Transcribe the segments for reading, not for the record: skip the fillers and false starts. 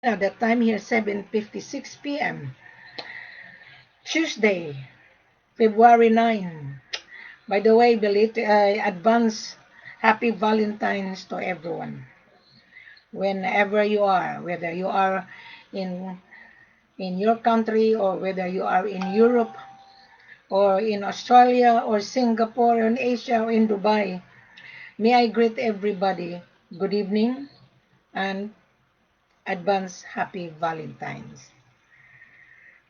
Now the time here 7:56 p.m. Tuesday, February 9. By the way, belated advance happy Valentine's to everyone. Whenever you are, whether you are in your country or whether you are in Europe or in Australia or Singapore or in Asia or in Dubai, may I greet everybody good evening and advance happy Valentine's.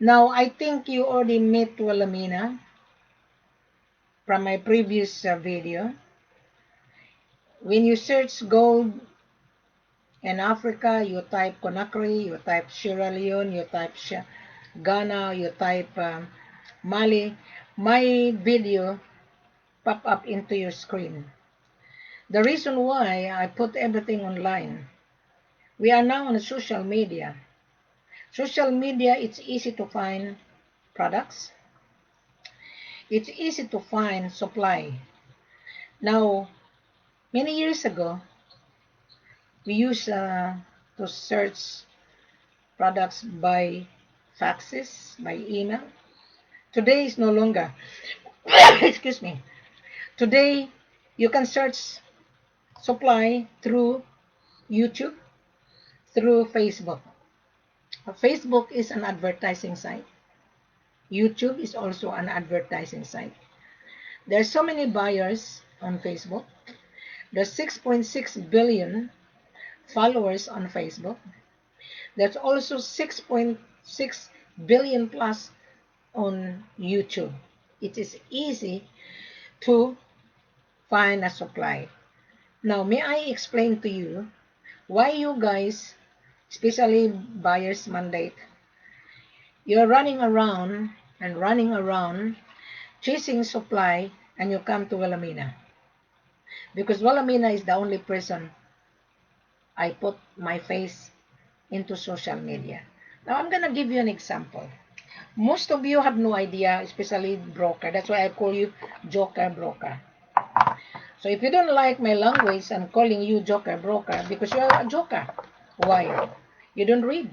Now, I think you already met Wilhelmina from my previous video. When you search gold in Africa, you type Conakry, you type Sierra Leone, you type Ghana, you type Mali, my video pop up into your screen. The reason why I put everything online, we are now on social media. Social media, it's easy to find products. It's easy to find supply. Now, many years ago, we used to search products by faxes, by email. Today is no longer. Excuse me. Today, you can search supply through YouTube, through Facebook. Facebook is an advertising site. YouTube is also an advertising site. There are so many buyers on Facebook. There's 6.6 billion followers on Facebook. There's also 6.6 billion plus on YouTube. It is easy to find a supply. Now, may I explain to you why you guys, especially buyers mandate, you're running around and running around chasing supply and you come to Wilhelmina. Because Wilhelmina is the only person I put my face into social media. Now, I'm going to give you an example. Most of you have no idea, especially broker. That's why I call you joker broker. So if you don't like my language, I'm calling you joker broker because you're a joker. Why? You don't read.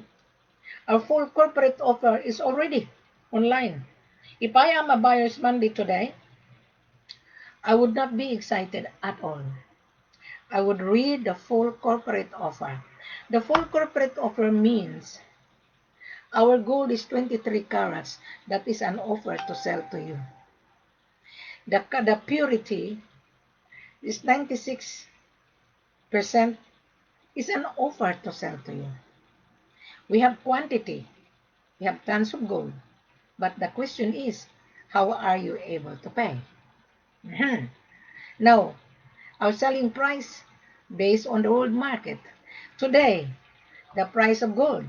Our full corporate offer is already online. If I am a buyer's Monday today, I would not be excited at all. I would read the full corporate offer. The full corporate offer means our gold is 23 carats. That is an offer to sell to you. The purity is 96% is an offer to sell to you. We have quantity. We have tons of gold. But the question is, how are you able to pay? Now, our selling price based on the world market. Today, the price of gold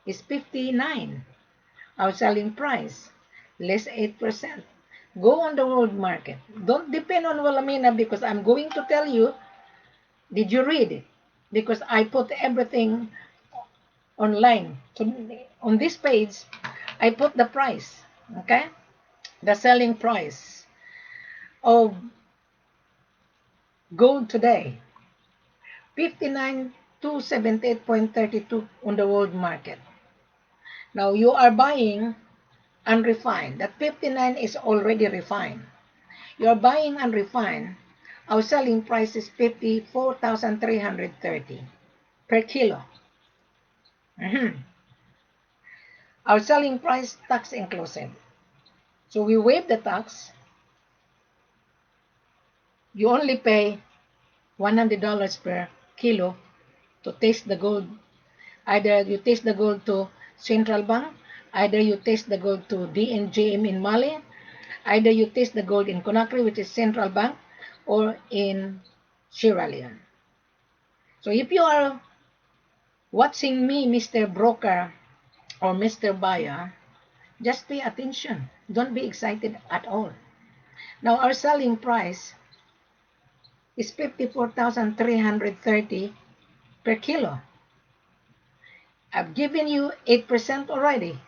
is 59. Our selling price, less 8%. Go on the world market. Don't depend on Wilhelmina because I'm going to tell you, did you read it? Because I put everything online. So on this page, I put the price, okay? The selling price of gold today, 59 to 78.32 on the world market. Now you are buying unrefined. That 59 is already refined. You are buying unrefined. Our selling price is 54,330 per kilo. Our selling price, tax inclusive. So we waive the tax. You only pay $100 per kilo to taste the gold. Either you taste the gold to Central Bank, either you taste the gold to DNJM in Mali, either you taste the gold in Conakry, which is Central Bank, or in Sierra Leone. So if you are watching me, Mr. Broker or Mr. Buyer, just pay attention. Don't be excited at all. Now our selling price is 54,330 per kilo. I've given you 8% already.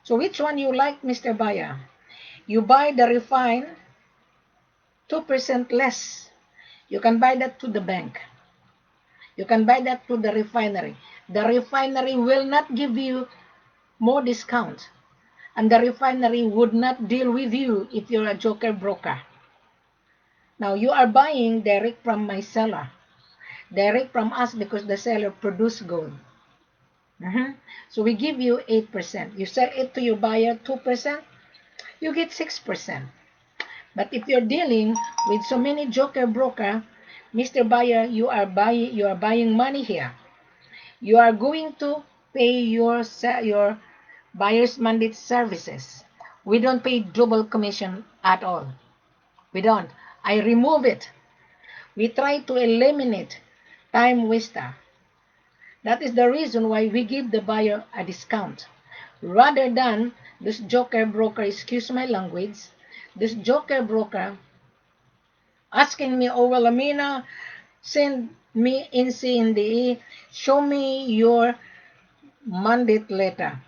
So which one you like, Mr. Buyer? You buy the refined, 2% less. You can buy that to the bank. You can buy that to the refinery. The refinery will not give you more discount. And the refinery would not deal with you if you're a joker broker. Now you are buying direct from my seller. Direct from us because the seller produced gold. So we give you 8%. You sell it to your buyer 2%, you get 6%. But if you're dealing with so many joker broker, Mr. Buyer, you are buying money here. You are going to pay your buyer's mandate services. We don't pay double commission at all. We don't. I remove it. We try to eliminate time waster. That is the reason why we give the buyer a discount. Rather than this joker broker, excuse my language, this joker broker asking me, oh well, Amina, send me NCNDE, show me your mandate letter.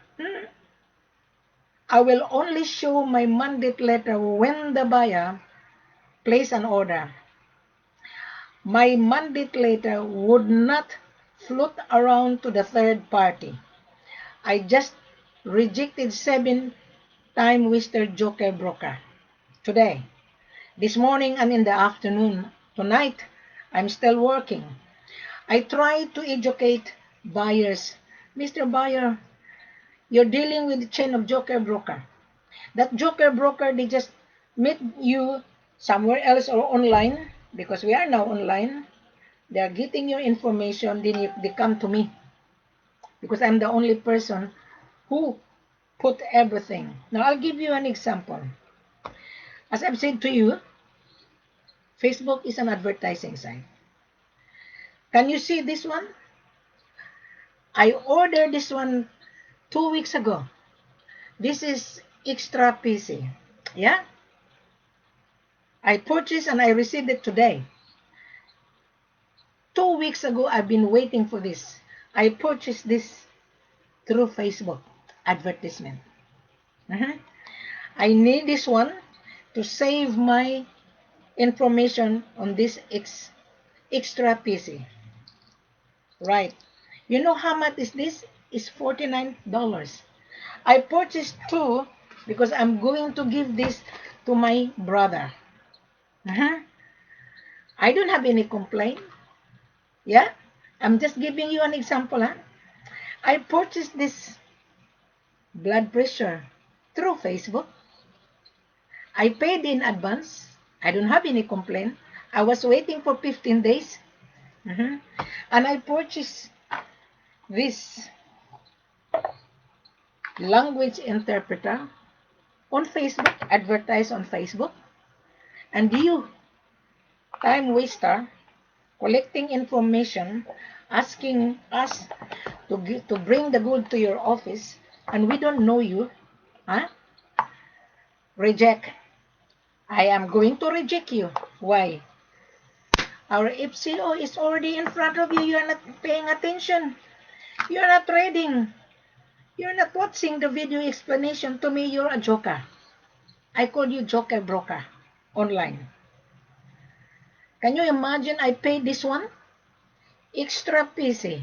I will only show my mandate letter when the buyer place an order. My mandate letter would not float around to the third party. I just rejected 7 time waster joker broker today, this morning and in the afternoon. Tonight, I'm still working. I try to educate buyers. Mr. Buyer, you're dealing with the chain of joker broker. That joker broker, they just meet you somewhere else or online, because we are now online. They are getting your information, then they come to me, because I'm the only person who put everything. Now, I'll give you an example. As I've said to you, Facebook is an advertising site. Can you see this one? I ordered this one 2 weeks ago. This is extra PC. Yeah? I purchased and I received it today. 2 weeks ago, I've been waiting for this. I purchased this through Facebook advertisement. I need this one to save my information on this extra PC. Right. You know how much is this? It's $49. I purchased 2 because I'm going to give this to my brother. I don't have any complaint. Yeah? I'm just giving you an example. I purchased this blood pressure through Facebook. I paid in advance. I don't have any complaint. I was waiting for 15 days. And I purchased this language interpreter on Facebook, advertised on Facebook. And you, time waster, collecting information, asking us to bring the gold to your office, and we don't know you, reject. I am going to reject you. Why? Our FCO is already in front of you. You are not paying attention. You are not reading. You are not watching the video explanation. To me, you're a joker. I call you joker broker online. Can you imagine I paid this one? Extra PC.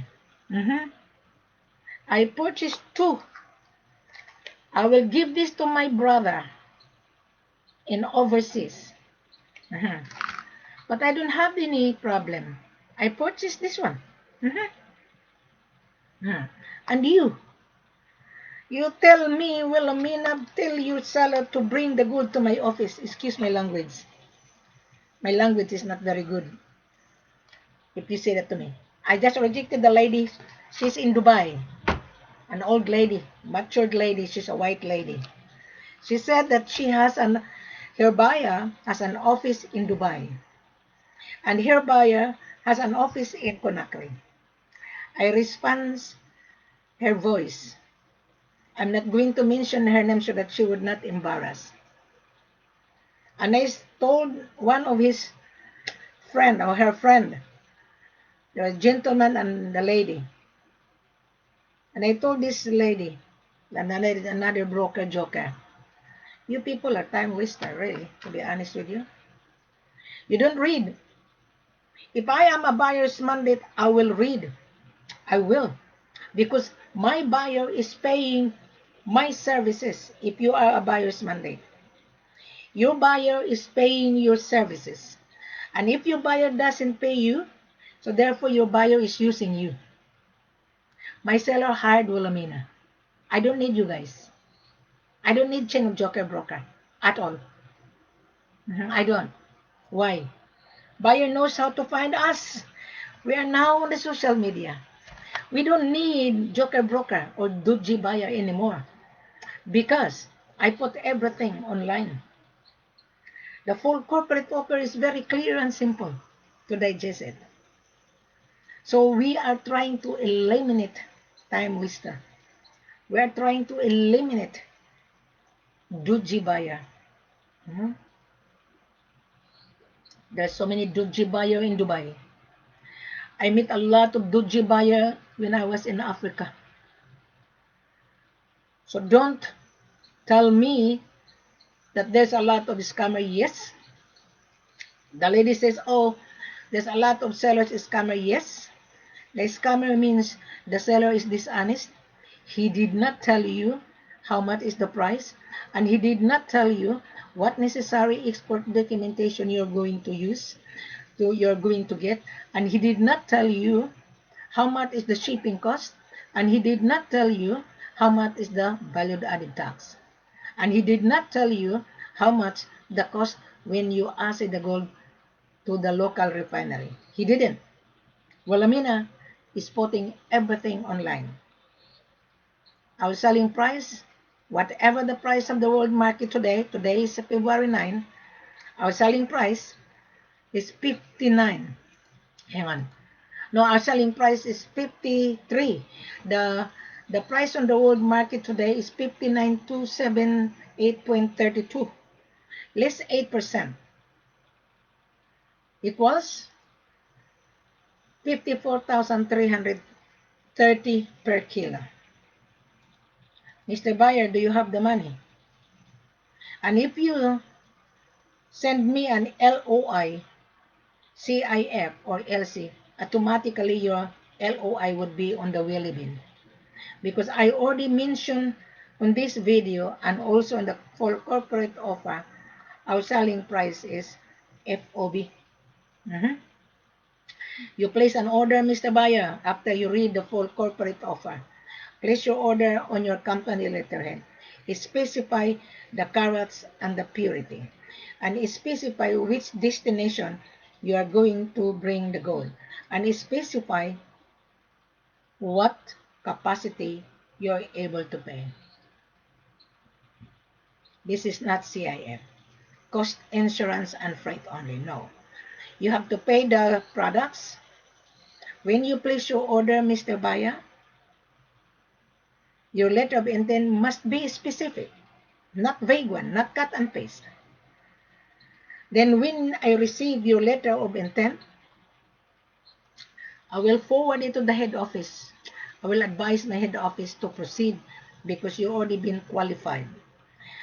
I purchased 2. I will give this to my brother in overseas. But I don't have any problem. I purchased this one. And you tell me, well, Amina, tell your seller to bring the good to my office. Excuse my language. My language is not very good. If you say that to me. I just rejected the lady. She's in Dubai. An old lady, matured lady. She's a white lady. She said that she has her buyer has an office in Dubai. And her buyer has an office in Conakry. I respond her voice. I'm not going to mention her name so that she would not embarrass. And I told one of his friend or her friend, the gentleman and the lady. And I told this lady, another broker joker, you people are time waster, really, to be honest with you. You don't read. If I am a buyer's mandate, I will read. I will. because my buyer is paying my services. If you are a buyer's mandate, your buyer is paying your services. And if your buyer doesn't pay you, so therefore your buyer is using you. My seller hired Wilhelmina. I don't need you guys. I don't need chain of joker broker at all. I don't. Why? Buyer knows how to find us. We are now on the social media. We don't need joker broker or dodgy buyer anymore because I put everything online. The full corporate offer is very clear and simple to digest it. So we are trying to eliminate time waster. We are trying to eliminate dodgy buyer. There's so many dodgy buyer in Dubai. I meet a lot of dodgy buyer when I was in Africa. So don't tell me that there's a lot of scammer. Yes. The lady says, oh, there's a lot of sellers scammer. Yes. The scammer means the seller is dishonest. He did not tell you how much is the price, and he did not tell you what necessary export documentation you're going to use, you're going to get, and he did not tell you how much is the shipping cost, and he did not tell you how much is the value added tax, and he did not tell you how much the cost when you assay the gold to the local refinery. He didn't. Wilhelmina is putting everything online. Our selling price, whatever the price of the world market today is February 9, our selling price is 59. Hang on. No, our selling price is 53. The price on the world market today is 59,278.32. Less 8%. It was 54,330 per kilo. Mr. Buyer, do you have the money? And if you send me an L.O.I, CIF, or LC, automatically your L.O.I would be on the wheelie bin. Because I already mentioned on this video and also on the full corporate offer, our selling price is F.O.B. You place an order, Mr. Buyer, after you read the full corporate offer. Place your order on your company letterhead. Specify the carats and the purity. And specify which destination you are going to bring the gold. And specify what capacity you are able to pay. This is not CIF. Cost, insurance, and freight only. No. You have to pay the products. When you place your order, Mr. Buyer, your letter of intent must be specific, not vague one, not cut and paste. Then when I receive your letter of intent, I will forward it to the head office. I will advise my head office to proceed because you already been qualified.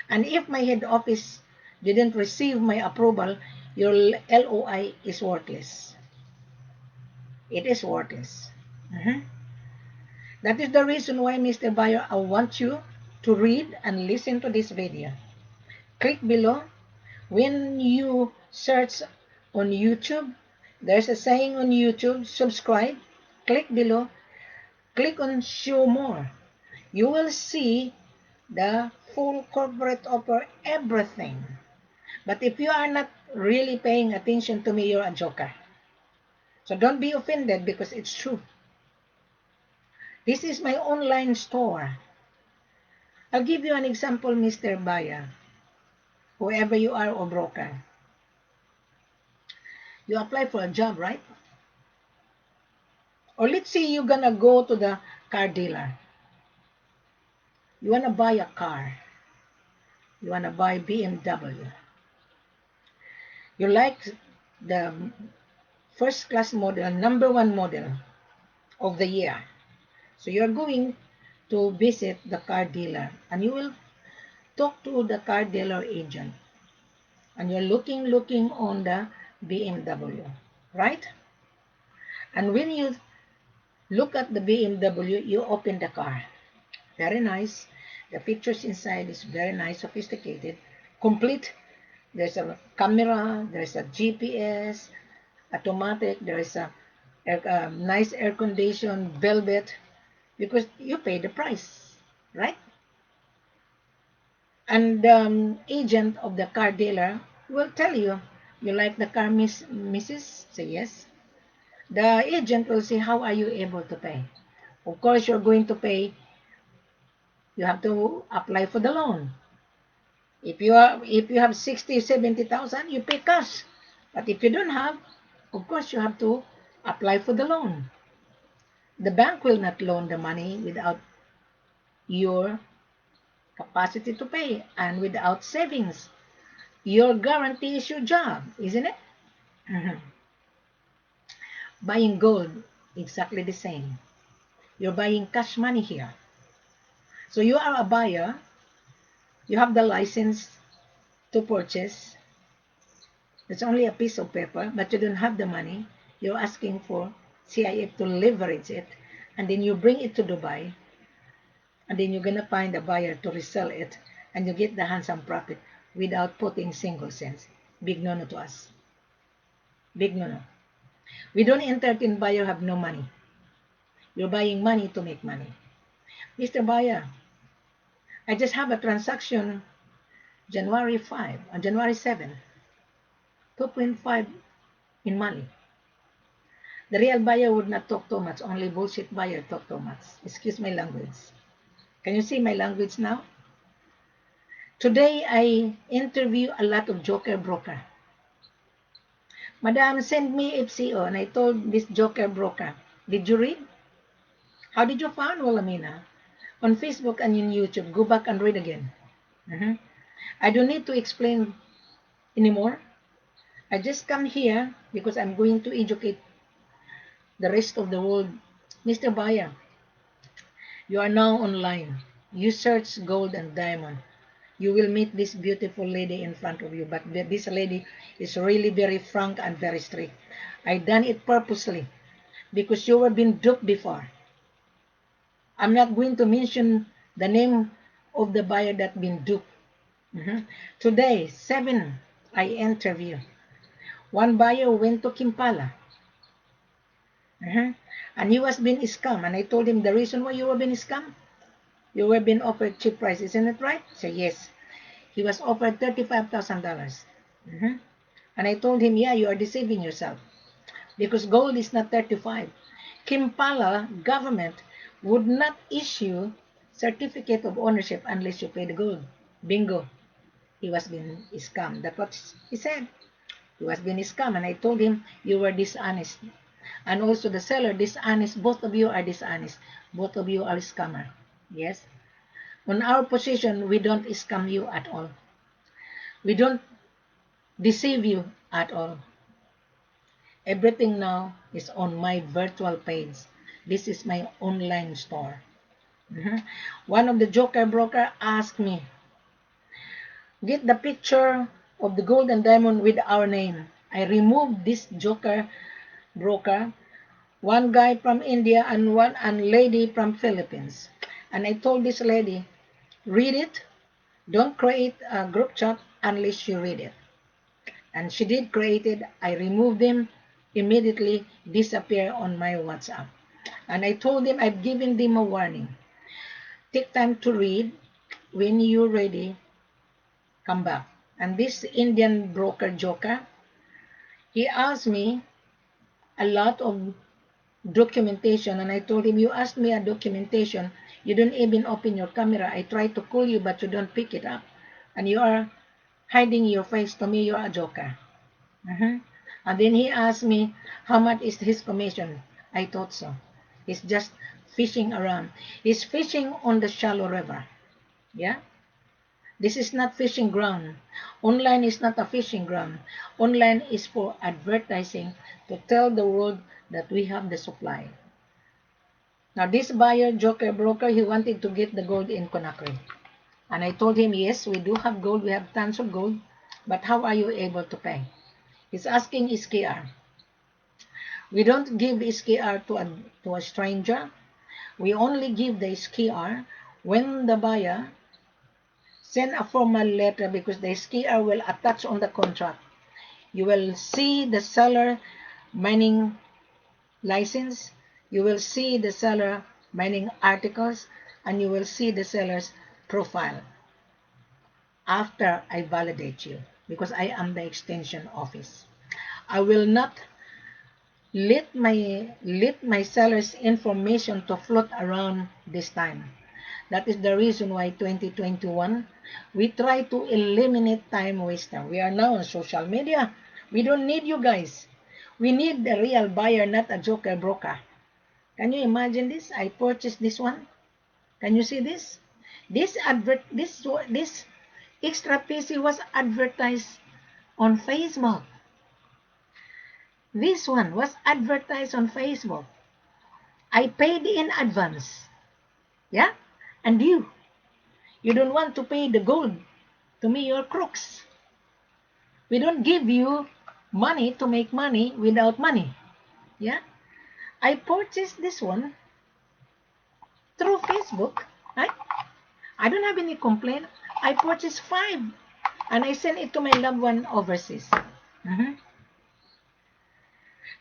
And if my head office didn't receive my approval, your LOI is worthless. It is worthless. That is the reason why, Mr. Buyer, I want you to read and listen to this video. Click below. When you search on YouTube, there's a saying on YouTube, subscribe. Click below. Click on show more. You will see the full corporate offer, everything. But if you are not really paying attention to me, you're a joker. So don't be offended because it's true. This is my online store. I'll give you an example, Mr. Buyer, whoever you are or broker. You apply for a job, right? Or let's say you're gonna go to the car dealer. You wanna buy a car. You wanna buy BMW. You like the first class model, number one model of the year. So you're going to visit the car dealer and you will talk to the car dealer agent. And you're looking on the BMW, right? And when you Look at the BMW, you open the car. Very nice. The pictures inside is very nice, sophisticated, complete. There's a camera, there's a GPS, automatic, there is a nice air condition, velvet, because you pay the price, right? And the agent of the car dealer will tell you, you like the car, Mrs.? Say yes. The agent will say, how are you able to pay? Of course, you're going to pay. You have to apply for the loan. If you have 60, 70,000, you pay cash. But if you don't have, of course, you have to apply for the loan. The bank will not loan the money without your capacity to pay and without savings. Your guarantee is your job, isn't it? Mhm. Buying gold, exactly the same. You're buying cash money here. So you are a buyer, you have the license to purchase. It's only a piece of paper, but you don't have the money. You're asking for CIF to leverage it, and then you bring it to Dubai, and then you're gonna find a buyer to resell it, and you get the handsome profit without putting single cents. Big no-no to us. Big no-no. We don't entertain buyer have no money. You're buying money to make money. Mr. Buyer, I just have a transaction January 5, on January 7, 2.5 in Mali. The real buyer would not talk too much, only bullshit buyer talk too much. Excuse my language. Can you see my language now? Today I interview a lot of joker broker. Madam, send me FCO, and I told this joker broker, did you read? How did you find Wilhelmina? On Facebook and in YouTube. Go back and read again. I don't need to explain anymore. I just come here because I'm going to educate the rest of the world. Mr. Buyer, you are now online. You search gold and diamond. You will meet this beautiful lady in front of you, but this lady is really very frank and very strict. I done it purposely because you were being duped before. I'm not going to mention the name of the buyer that been duped. Today, 7, I interview. One buyer went to Kimpala. And he was being scammed. And I told him the reason why you were being scammed, you were being offered cheap price. Isn't it right? Say yes. He was offered $35,000. And I told him, yeah, you are deceiving yourself. Because gold is not 35. Kimpala government would not issue certificate of ownership unless you pay the gold. Bingo. He was being scammed. That's what he said. He was being scammed. And I told him, you were dishonest. And also the seller, dishonest. Both of you are dishonest. Both of you are scammer. Yes? On our position, we don't scam you at all. We don't deceive you at all. Everything now is on my virtual page. This is my online store. One of the joker broker asked me, get the picture of the gold and diamond with our name. I removed this joker broker, one guy from India and one lady from Philippines. And I told this lady, read it. Don't create a group chat unless you read it. And she did create it. I removed them, immediately disappear on my WhatsApp. And I told them, I've given them a warning. Take time to read. When you're ready, come back. And this Indian broker joker, he asked me a lot of documentation, and I told him, you asked me a documentation, you don't even open your camera. I tried to call you, but you don't pick it up, and you are hiding your face. To me, you're a joker. And then he asked me, how much is his commission? I thought so. He's just fishing around. He's fishing on the shallow river. Yeah? This is not fishing ground. Online is not a fishing ground. Online is for advertising to tell the world that we have the supply. Now this buyer, joker broker, he wanted to get the gold in Conakry. And I told him, yes, we do have gold. We have tons of gold. But how are you able to pay? He's asking his KR. We don't give SKR to a stranger. We only give the SKR when the buyer send a formal letter, because the SKR will attach on the contract. You will see the seller mining license, you will see the seller mining articles, and you will see the seller's profile after I validate you, because I am the extension office. I will not let my seller's information to float around this time. That is the reason why 2021 we try to eliminate time waster. We are now on social media. We don't need you guys. We need the real buyer, not a joker broker. Can you imagine this? I purchased this one. Can you see this? This extra PC was advertised on Facebook. This one was advertised on Facebook. I paid in advance. Yeah? And you don't want to pay the gold. To me, you're crooks. We don't give you money to make money without money. Yeah? I purchased this one through Facebook. Right? I don't have any complaint. I purchased 5 and I sent it to my loved one overseas.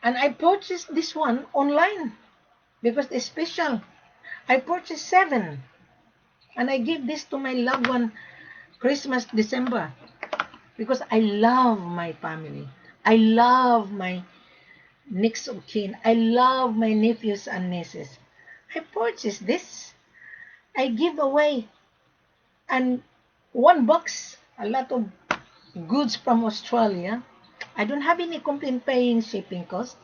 And I purchased this one online because it's special. I purchased 7 and I give this to my loved one Christmas, December, because I love my family. I love my next of kin. I love my nephews and nieces. I purchased this. I give away, and 1 box, a lot of goods from Australia. I don't have any complaint paying shipping cost.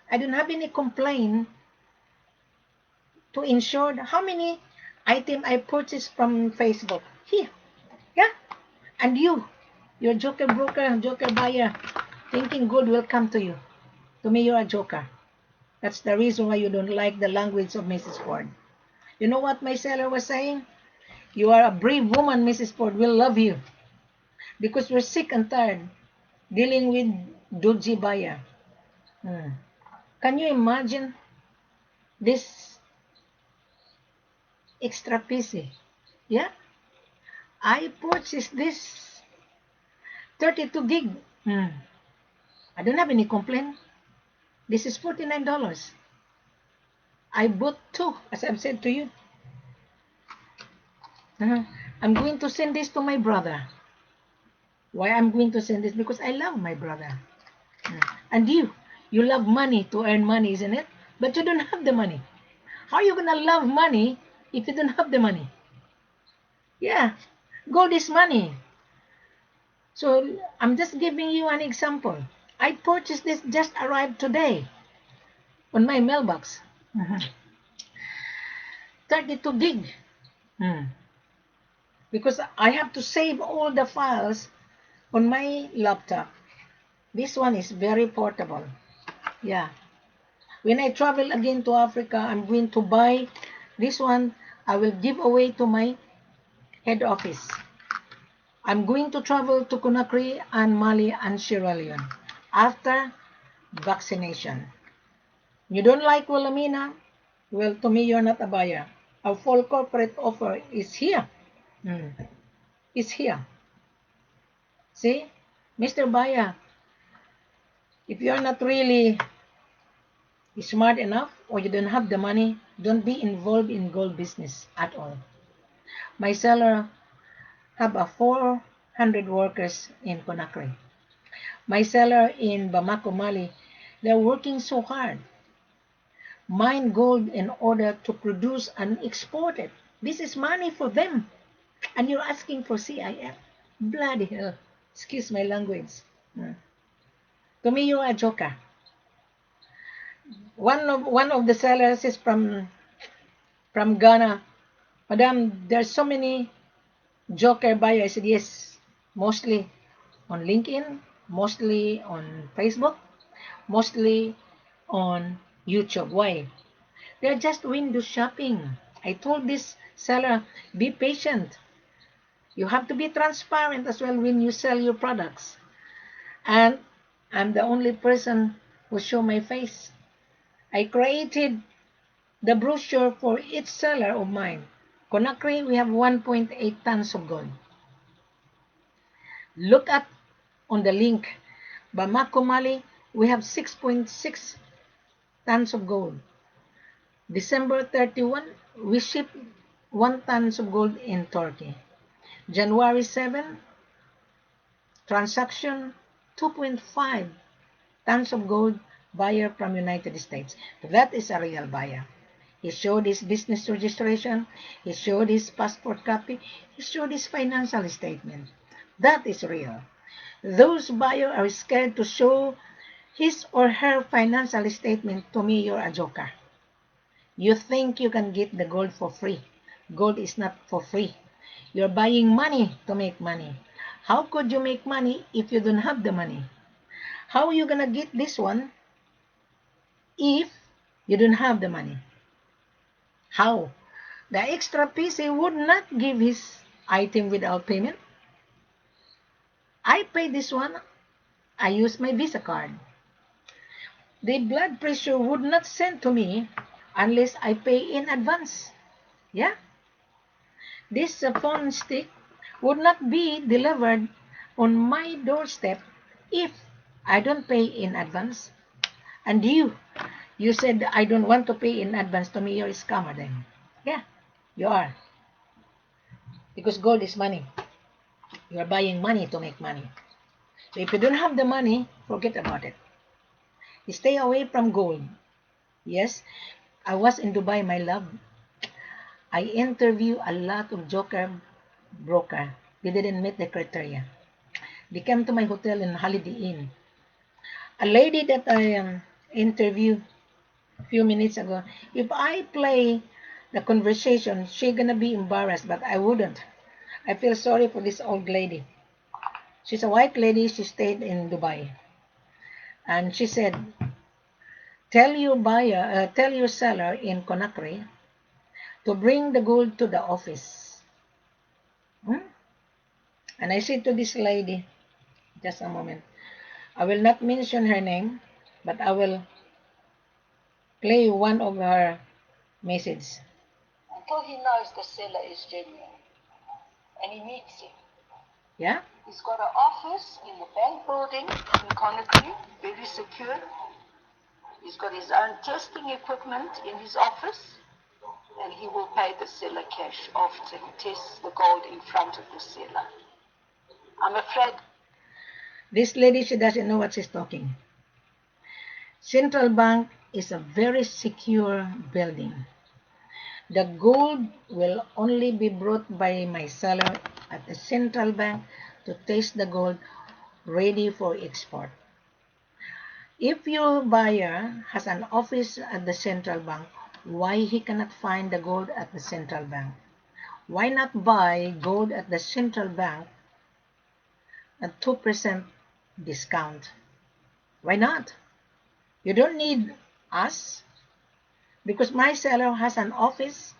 I don't have any complaint to ensure how many items I purchased from Facebook. Here, yeah. And you're joker broker, joker buyer, thinking good will come to you. To me, you're a joker. That's the reason why you don't like the language of Mrs. Ford. You know what my seller was saying? You are a brave woman, Mrs. Ford. We'll love you. Because we're sick and tired dealing with dodgy buyer. Can you imagine this extra PC? Yeah? I purchased this 32 gig. I don't have any complaint. This is $49. I bought 2, as I've said to you. I'm going to send this to my brother. Why I'm going to send this? Because I love my brother. And you love money to earn money, isn't it? But you don't have the money. How are you going to love money if you don't have the money? Yeah, gold is money. So I'm just giving you an example. I purchased this, just arrived today on my mailbox. 32 gig. Because I have to save all the files on my laptop. This one is very portable. Yeah. When I travel again to Africa, I'm going to buy this one. I will give away to my head office. I'm going to travel to Conakry and Mali and Sierra Leone after vaccination. You don't like Wilhelmina? Well, to me, you're not a buyer. Our full corporate offer is here. It's here. See? Mr. Buyer, if you're not really smart enough or you don't have the money, don't be involved in gold business at all. My seller have a 400 workers in Conakry. My seller in Bamako, Mali, they're working so hard. Mine gold in order to produce and export it. This is money for them. And you're asking for CIF. Bloody hell. Excuse my language. To me, you're a joker. One of the sellers is from Ghana. Madam, there's so many joker buyers. I said, yes, mostly on LinkedIn, mostly on Facebook, mostly on YouTube. Why? They're just window shopping. I told this seller, be patient. You have to be transparent as well when you sell your products. And I'm the only person who show my face. I created the brochure for each seller of mine. Conakry, we have 1.8 tons of gold. Look at on the link. Bamako, Mali, we have 6.6 tons of gold. December 31, we shipped 1 tons of gold in Turkey. January 7, transaction 2.5 tons of gold, buyer from United States. That is a real buyer. He showed his business registration, he showed his passport copy, he showed his financial statement. That is real. Those buyers are scared to show his or her financial statement. To me, you're a joker. You think you can get the gold for free. Gold is not for free. You're buying money to make money. How could you make money if you don't have the money? How are you going to get this one if you don't have the money? How? The extra PC would not give his item without payment. I pay this one. I use my Visa card. The blood pressure would not send to me unless I pay in advance. Yeah? This phone stick would not be delivered on my doorstep if I don't pay in advance. And you said I don't want to pay in advance. To me, you're a scammer then. Yeah, you are. Because gold is money. You are buying money to make money. So if you don't have the money, forget about it. Stay away from gold. Yes, I was in Dubai, my love. I interview a lot of joker broker. They didn't meet the criteria. They came to my hotel in Holiday Inn. A lady that I interviewed a few minutes ago, if I play the conversation, she's gonna be embarrassed, but I wouldn't. I feel sorry for this old lady. She's a white lady. She stayed in Dubai. And she said, tell your seller in Conakry to bring the gold to the office. Hmm? And I said to this lady, just a moment, I will not mention her name, but I will play one of her messages. Until he knows the seller is genuine and he meets him. Yeah? He's got an office in the bank building in Conakry, very secure. He's got his own testing equipment in his office, and he will pay the seller cash after he tests the gold in front of the seller. I'm afraid this lady, she doesn't know what she's talking. Central Bank is a very secure building. The gold will only be brought by my seller at the central bank to test the gold ready for export. If your buyer has an office at the central bank, why he cannot find the gold at the central bank? Why not buy gold at the central bank at 2% discount? Why not? You don't need us because my seller has an office.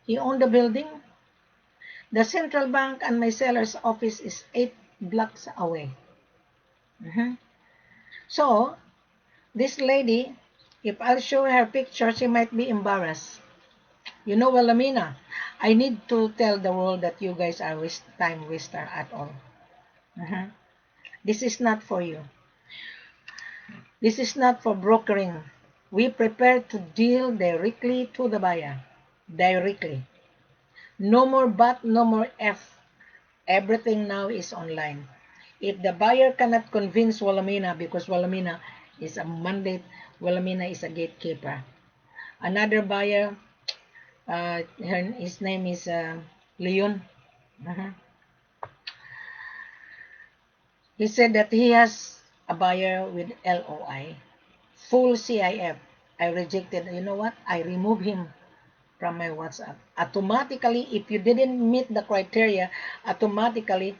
He owns the building. The central bank and my seller's office is 8 blocks away. So, this lady, if I'll show her picture, she might be embarrassed. You know, Wilhelmina, I need to tell the world that you guys are time waster at all. This is not for you. This is not for brokering. We prepare to deal directly to the buyer. Directly. No more but, no more F. Everything now is online. If the buyer cannot convince Wilhelmina, because Wilhelmina is a mandate, Wilhelmina is a gatekeeper. Another buyer, his name is Leone. He said that he has a buyer with L.O.I. Full CIF. I rejected. You know what? I removed him from my WhatsApp. Automatically, if you didn't meet the criteria, automatically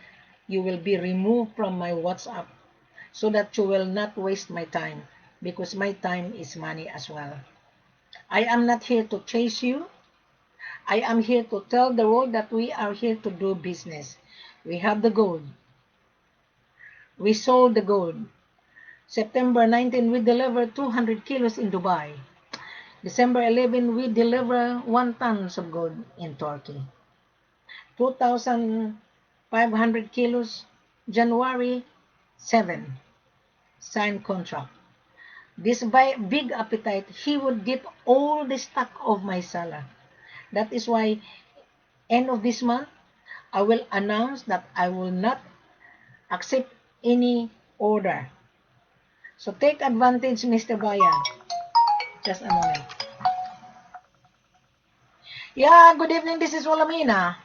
you will be removed from my WhatsApp so that you will not waste my time because my time is money as well. I am not here to chase you. I am here to tell the world that we are here to do business. We have the gold. We sold the gold. September 19, we delivered 200 kilos in Dubai. December 11, we deliver 1 tons of gold in Turkey. 2,500 kilos. January 7, signed contract. This big appetite, he would get all the stock of my seller. That is why end of this month, I will announce that I will not accept any order. So take advantage, Mr. Bayan. Just a moment. Yeah, good evening. This is Walamina.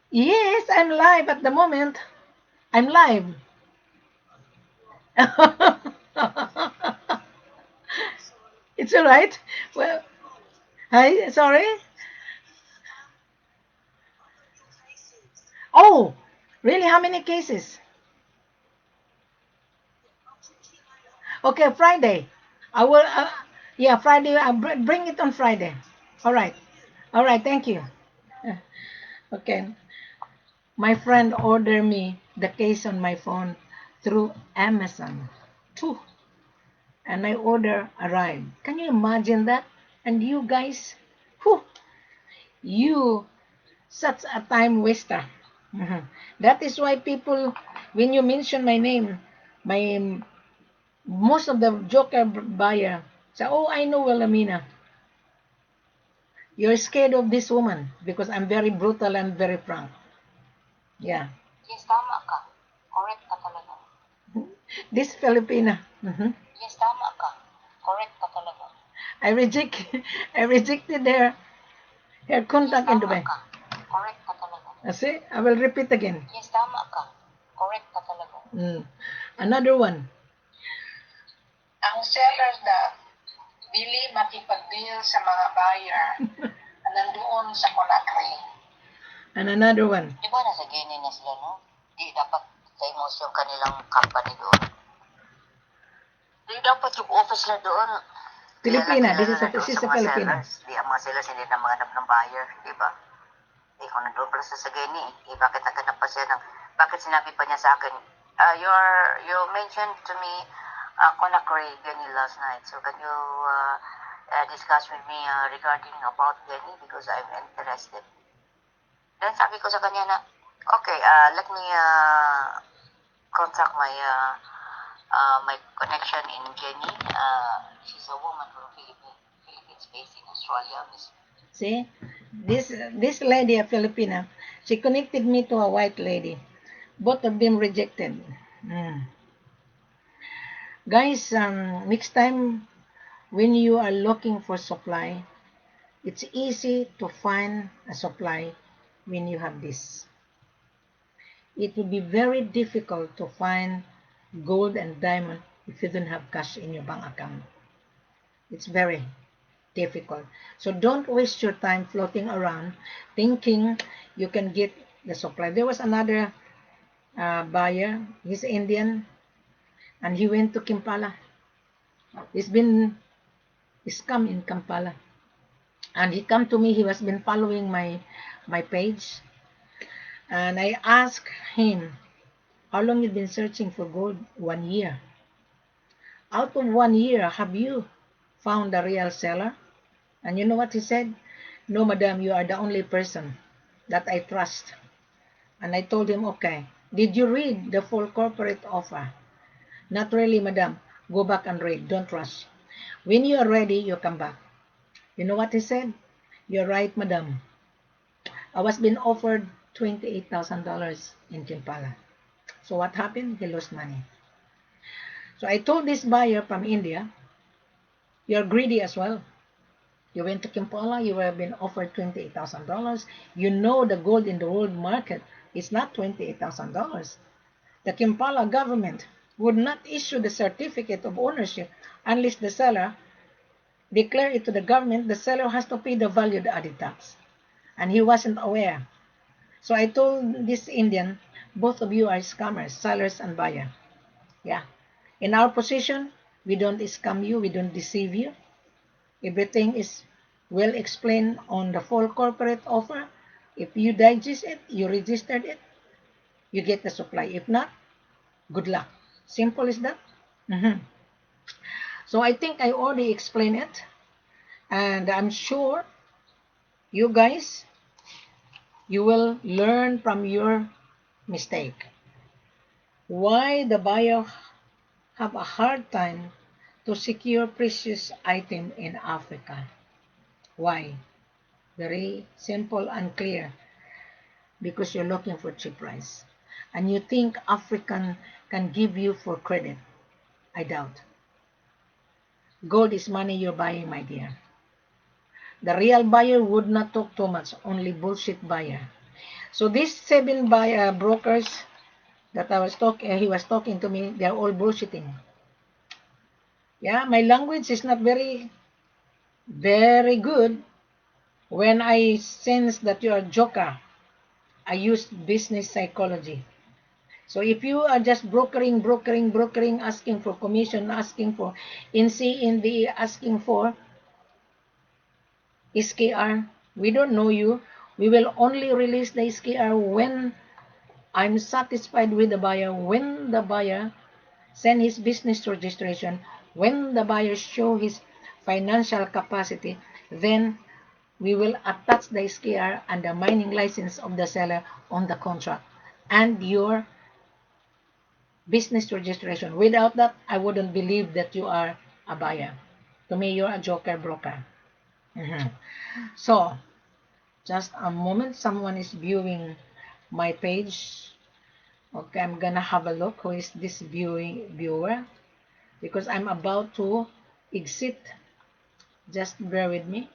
Yes, I'm live at the moment. I'm live. It's all right. Well, hi, sorry. Oh, really? How many cases? Okay, Friday. I will. Yeah, Friday. I'll bring it on Friday. All right. All right. Thank you. Okay. My friend ordered me the case on my phone through Amazon. Phew. And my order arrived. Can you imagine that? And you guys, whew, you such a time waster. Mhm. That is why people, when you mention my name, my most of the joker buyer say, "Oh, I know Wilhelmina. You're scared of this woman because I'm very brutal and very frank." Yeah. Yes, tama ka. Correct ka talaga. This Filipina. Mhm. Yes, tama ka. Correct ka talaga. I reject I rejected her contact in Dubai. Correct ka talaga. See, I will repeat again. Yes, tama ka. Correct ka talaga. Another one. Ang sellers na bili makipag-deal sa mga buyer na nandoon sa Conakry. And another one. Di ba nasa Guinea na sila, no? Di dapat famous yung kanilang company doon. Di dapat yung office na doon. Filipina, this is a Filipina. Di ang mga sellers hindi na maganap ng buyer, di ba? Eh, kung nandoon pala sa Guinea, eh, bakit naghanap pa siya ng, bakit sinabi pa niya sa akin, you mentioned to me Conakry, Guinea last night. So can you discuss with me regarding about Guinea because I'm interested. Then sabi ko sa kanya na, okay, let me contact my my connection in Guinea. She's a woman from Philippines based in Australia. See, this lady, a Filipina, she connected me to a white lady. Both of them rejected. Guys, next time when you are looking for supply, it's easy to find a supply when you have this. It will be very difficult to find gold and diamond if you don't have cash in your bank account. It's very difficult. So don't waste your time floating around thinking you can get the supply. There was another buyer, he's Indian, and he went to Kampala. He's been scam in Kampala. And he come to me, he has been following my page. And I asked him, how long you been searching for gold? 1 year. Out of 1 year, have you found a real seller? And you know what he said? No, madam, you are the only person that I trust. And I told him, okay, did you read the full corporate offer? Not really, madam. Go back and read. Don't rush. When you are ready, you come back. You know what he said? You're right, madam. I was being offered $28,000 in Kampala. So what happened? He lost money. So I told this buyer from India, you're greedy as well. You went to Kampala, you have been offered $28,000. You know the gold in the world market is not $28,000. The Kampala government would not issue the certificate of ownership unless the seller declare it to the government. The seller has to pay the value-added tax. And he wasn't aware. So I told this Indian, both of you are scammers, sellers and buyer. Yeah. In our position, we don't scam you, we don't deceive you. Everything is well explained on the full corporate offer. If you digest it, you registered it, you get the supply. If not, good luck. Simple as that. So I think I already explained it, and I'm sure you guys, you will learn from your mistake. Why the buyer have a hard time to secure precious item in Africa? Why? Very simple and clear. Because you're looking for cheap price. And you think African can give you for credit. I doubt. Gold is money you're buying, my dear. The real buyer would not talk too much, only bullshit buyer. So these 7 buyer brokers that he was talking to me, they're all bullshitting. Yeah, my language is not very, very good. When I sense that you're a joker, I use business psychology. So if you are just brokering, asking for commission, asking for NC, asking for SKR, we don't know you. We will only release the SKR when I'm satisfied with the buyer, when the buyer send his business registration, when the buyer show his financial capacity, then we will attach the SKR and the mining license of the seller on the contract and your business registration. Without that, I wouldn't believe that you are a buyer. To me, you're a joker broker. So, just a moment. Someone is viewing my page. Okay, I'm gonna have a look. Who is this viewer? Because I'm about to exit. Just bear with me.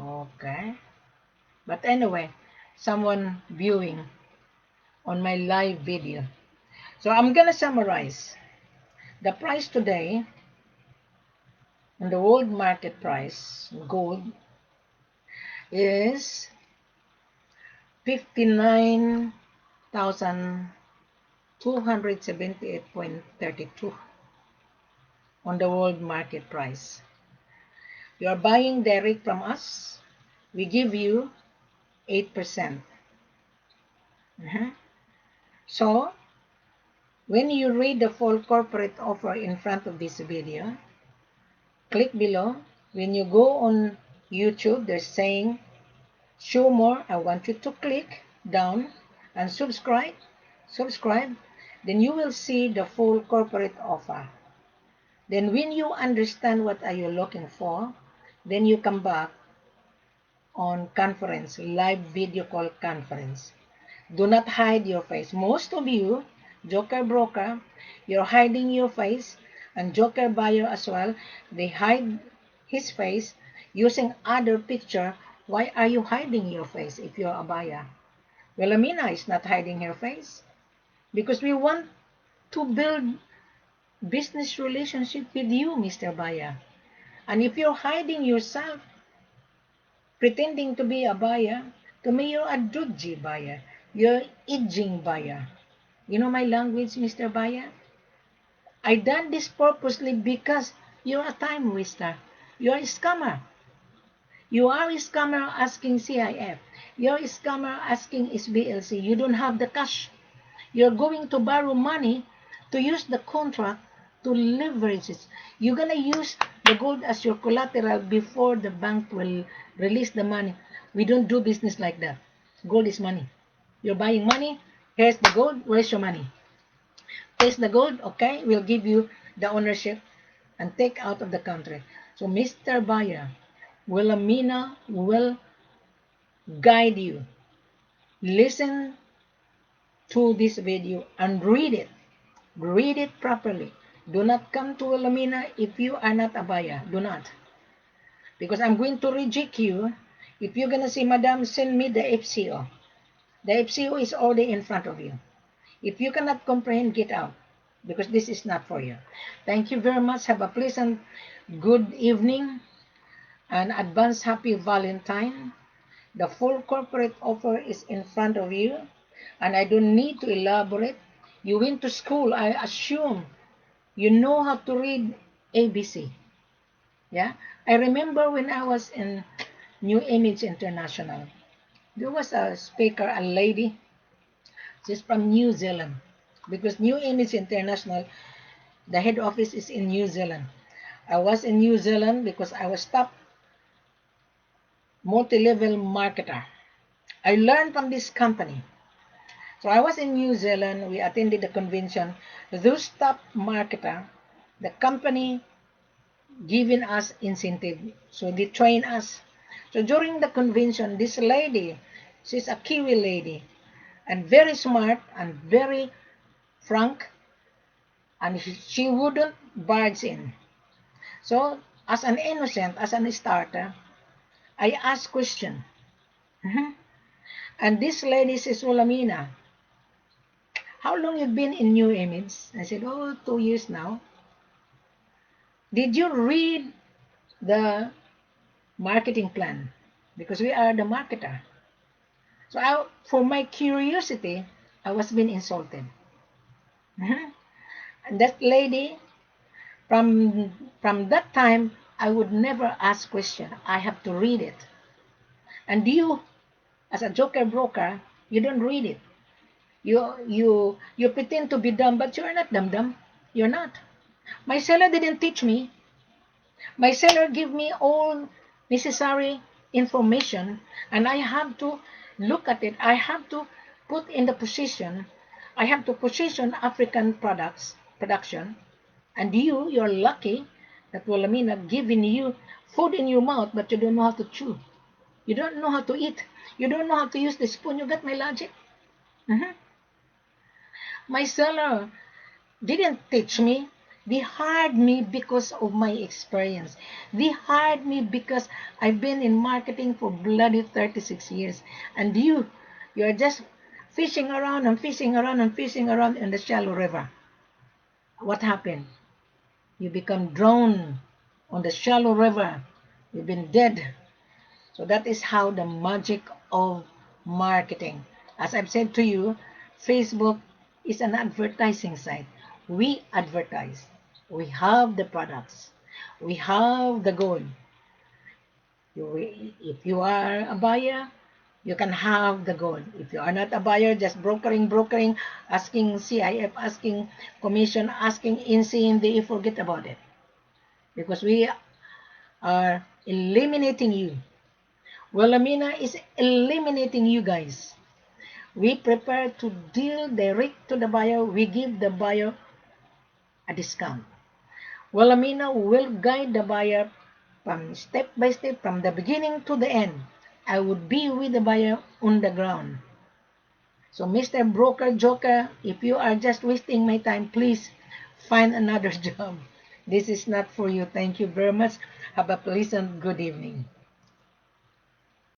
Okay. But anyway, someone viewing on my live video. So I'm gonna summarize. The price today on the world market price, gold, is 59,278.32 on the world market price. You are buying direct from us. We give you 8%. So, when you read the full corporate offer in front of this video, click below. When you go on YouTube, they're saying, show more. I want you to click down and subscribe. Then you will see the full corporate offer. Then when you understand what are you looking for, then you come back on conference, live video call conference. Do not hide your face. Most of you, joker broker, you're hiding your face, and joker buyer as well, they hide his face using other picture. Why are you hiding your face if you're a buyer? Well, Amina is not hiding her face because we want to build business relationship with you, Mr. Buyer. And if you're hiding yourself, pretending to be a buyer, to me you're a dodgy buyer. You're edging buyer. You know my language, Mr. Buyer? I done this purposely because you're a time waster. You're a scammer. You are a scammer asking CIF. You're a scammer asking SBLC. You don't have the cash. You're going to borrow money to use the contract to leverage it. You're going to use the gold as your collateral before the bank will release the money. We don't do business like that. Gold is money. You're buying money. Here's the gold. Where's your money? Here's the gold. Okay, we'll give you the ownership and take out of the country. So, Mr. Buyer, Wilhelmina will guide you. Listen to this video and read it. Read it properly. Do not come to Wilhelmina if you are not a buyer. Do not. Because I'm going to reject you if you're going to say, Madam, send me the FCO. The FCO is already in front of you. If you cannot comprehend, get out. Because this is not for you. Thank you very much. Have a pleasant good evening and advance happy Valentine. The full corporate offer is in front of you. And I don't need to elaborate. You went to school, I assume. You know how to read ABC. Yeah? I remember when I was in New Image International. There was a speaker, a lady. She's from New Zealand because New Image International, the head office is in New Zealand. I was in New Zealand because I was top multi-level marketer. I learned from this company. So I was in New Zealand. We attended the convention. Those top marketer, the company giving us incentive. So they train us. So during the convention, this lady, she's a Kiwi lady and very smart and very frank, and she wouldn't barge in. So as an innocent, as an starter, I asked question. Mhm. And this lady says, well, Amina, how long you been in New Image? I said, oh, 2 years now. Did you read the marketing plan? Because we are the marketer. So for my curiosity, I was being insulted. Mhm. And that lady, from that time, I would never ask question. I have to read it. And you, as a joker broker, you don't read it. You pretend to be dumb, but you're not dumb. You're not. My seller didn't teach me. My seller give me all necessary information, and I have to look at it. I have to put in the position. I have to position African products production, and you're lucky that Wilhelmina giving you food in your mouth, but you don't know how to chew. You don't know how to eat. You don't know how to use the spoon. You got my logic? Mhm. My seller didn't teach me. They hired me because of my experience. They hired me because I've been in marketing for bloody 36 years. And you're just fishing around and fishing around and fishing around in the shallow river. What happened? You become drowned on the shallow river. You've been dead. So that is how the magic of marketing. As I've said to you, Facebook is an advertising site. We advertise. We have the products. We have the goal. If you are a buyer, you can have the goal. If you are not a buyer, just brokering, asking CIF, asking commission, asking INSEE, they forget about it. Because we are eliminating you. Well, Amina is eliminating you guys. We prepare to deal direct to the buyer. We give the buyer a discount. Well, Amina will guide the buyer from step by step, from the beginning to the end. I would be with the buyer on the ground. So, Mr. Broker Joker, if you are just wasting my time, please find another job. This is not for you. Thank you very much. Have a pleasant good evening.